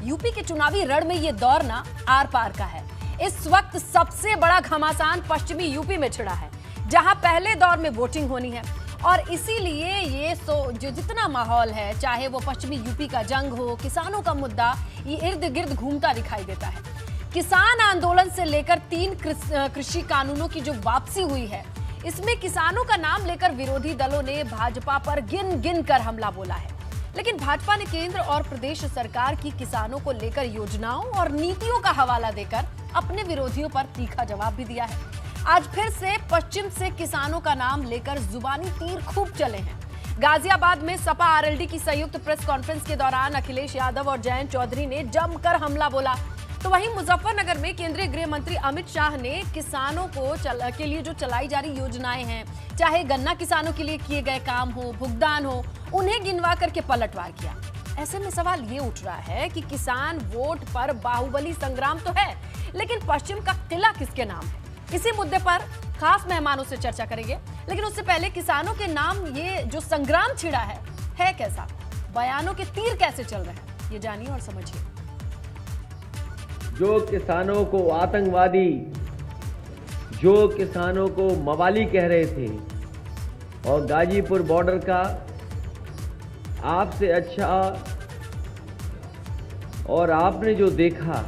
UP के चुनावी रण में ये दौर ना आर पार का है। इस वक्त सबसे बड़ा घमासान पश्चिमी यूपी में छिड़ा है, जहां पहले दौर में वोटिंग होनी है और इसीलिए ये जो जितना माहौल है, चाहे वो पश्चिमी यूपी का जंग हो, किसानों का मुद्दा, ये इर्द गिर्द घूमता दिखाई देता है। किसान आंदोलन से लेकर 3 कृषि कानूनों की जो वापसी हुई है, इसमें किसानों का नाम लेकर विरोधी दलों ने भाजपा पर गिन गिन कर हमला बोला है। लेकिन भाजपा ने केंद्र और प्रदेश सरकार की किसानों को लेकर योजनाओं और नीतियों का हवाला देकर अपने विरोधियों पर तीखा जवाब भी दिया है। आज फिर से पश्चिम से किसानों का नाम लेकर जुबानी तीर खूब चले हैं। गाजियाबाद में सपा आरएलडी की संयुक्त प्रेस कॉन्फ्रेंस के दौरान अखिलेश यादव और जयंत चौधरी ने जमकर हमला बोला, तो वहीं मुजफ्फरनगर में केंद्रीय गृह मंत्री अमित शाह ने किसानों के लिए जो चलाई जा रही योजनाएं हैं, चाहे गन्ना किसानों के लिए किए गए काम हो, भुगतान हो, उन्हें गिनवा करके पलटवार किया। ऐसे में सवाल ये उठ रहा है कि किसान वोट पर बाहुबली संग्राम तो है, लेकिन पश्चिम का किला किसके नाम है? इसी मुद्दे पर खास मेहमानों से चर्चा करेंगे, लेकिन उससे पहले किसानों के नाम ये जो संग्राम छिड़ा है कैसा? बयानों के तीर कैसे चल रहे हैं, ये जानिए और समझिए। जो किसानों को आतंकवादी, जो किसानों को मवाली कह रहे थे और गाजीपुर बॉर्डर का आपसे अच्छा और आपने जो देखा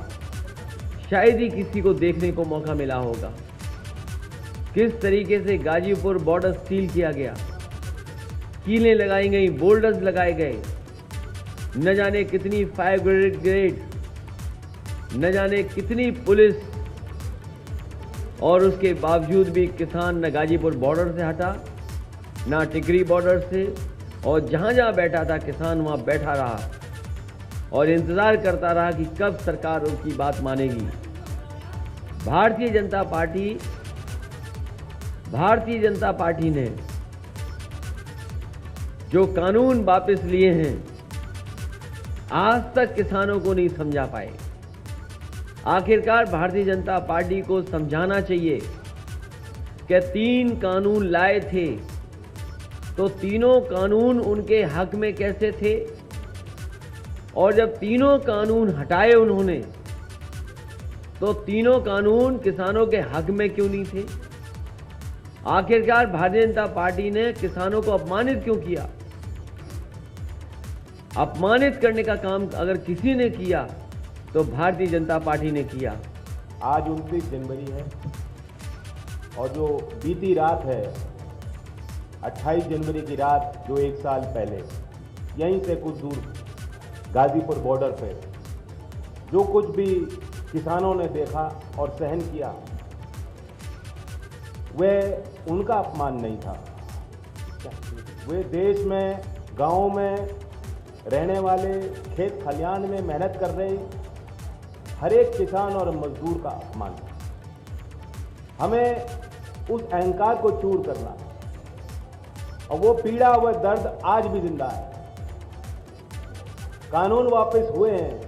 शायद ही किसी को देखने को मौका मिला होगा। किस तरीके से गाजीपुर बॉर्डर सील किया गया, कीलें लगाई गई, बोल्डर्स लगाए गए, न जाने कितनी फायर ब्रिगेड, न जाने कितनी पुलिस, और उसके बावजूद भी किसान न गाजीपुर बॉर्डर से हटा, ना टिकरी बॉर्डर से, और जहां जहां बैठा था किसान वहां बैठा रहा और इंतजार करता रहा कि कब सरकार उनकी बात मानेगी। भारतीय जनता पार्टी ने जो कानून वापस लिए हैं, आज तक किसानों को नहीं समझा पाए। आखिरकार भारतीय जनता पार्टी को समझाना चाहिए कि 3 कानून लाए थे, तो तीनों कानून उनके हक में कैसे थे, और जब तीनों कानून हटाए उन्होंने, तो तीनों कानून किसानों के हक में क्यों नहीं थे? आखिरकार भारतीय जनता पार्टी ने किसानों को अपमानित क्यों किया? अपमानित करने का काम अगर किसी ने किया तो भारतीय जनता पार्टी ने किया। आज 29 जनवरी है और जो बीती रात है 28 जनवरी की रात, जो 1 साल पहले यहीं से कुछ दूर गाजीपुर बॉर्डर पे जो कुछ भी किसानों ने देखा और सहन किया, वह उनका अपमान नहीं था। वे देश में, गांव में रहने वाले, खेत खलियान में मेहनत कर रहे हर एक किसान और मजदूर का अपमान था। हमें उस अहंकार को चूर करना, और वो पीड़ा, वह दर्द आज भी जिंदा है। कानून वापस हुए हैं,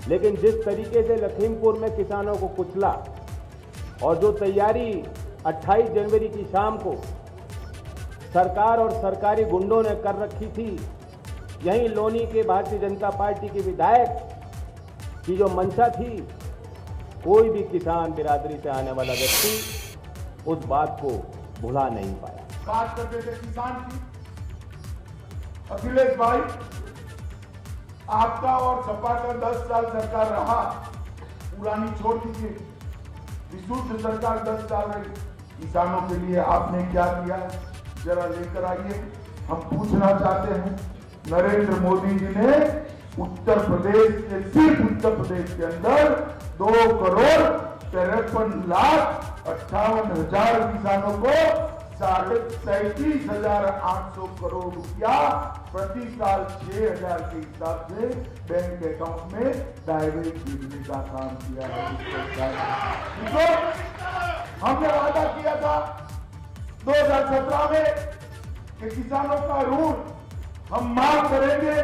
लेकिन जिस तरीके से लखीमपुर में किसानों को कुचला, और जो तैयारी 28 जनवरी की शाम को सरकार और सरकारी गुंडों ने कर रखी थी, यहीं लोनी के भारतीय जनता पार्टी के विधायक की जो मंशा थी, कोई भी किसान बिरादरी से आने वाला व्यक्ति उस बात को भुला नहीं पाया। बात करते थे किसान की। अखिलेश भाई, आपका और सपा का 10 साल सरकार रहा, पुरानी छोड़ दीजिए, विशुद्ध सरकार 10 साल रही। किसानों के लिए आपने क्या किया, जरा लेकर आइए। हम पूछना चाहते हैं, नरेंद्र मोदी जी ने उत्तर प्रदेश के, सिर्फ उत्तर प्रदेश के अंदर 2,53,58,000 किसानों को 37,800 करोड़ रुपया प्रति साल 6,000 के हिसाब से बैंक अकाउंट में डायरेक्ट भेजने का काम किया है। हमने वादा किया था 2017 में कि किसानों का ऋण हम माफ करेंगे,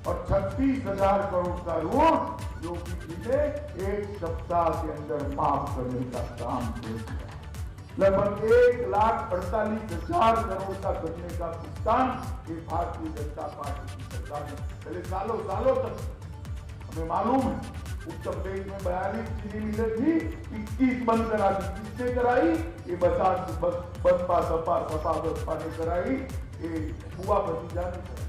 और 36,000 करोड़ का ऋण जो कि जिसे 1 सप्ताह के अंदर माफ करने का काम किया। लगभग 1,48,000 करोड़ का गन्ने का भुगतान ये भारतीय जनता पार्टी की सरकार ने पहले सालों तक हमें मालूम है उत्तर प्रदेश में 42 चीनी मिलें थी, 21 बंद करा दी। किसने कराई? ये बसपा सपा बसपा ने कराई, ये बुआ भतीजा ने कराई।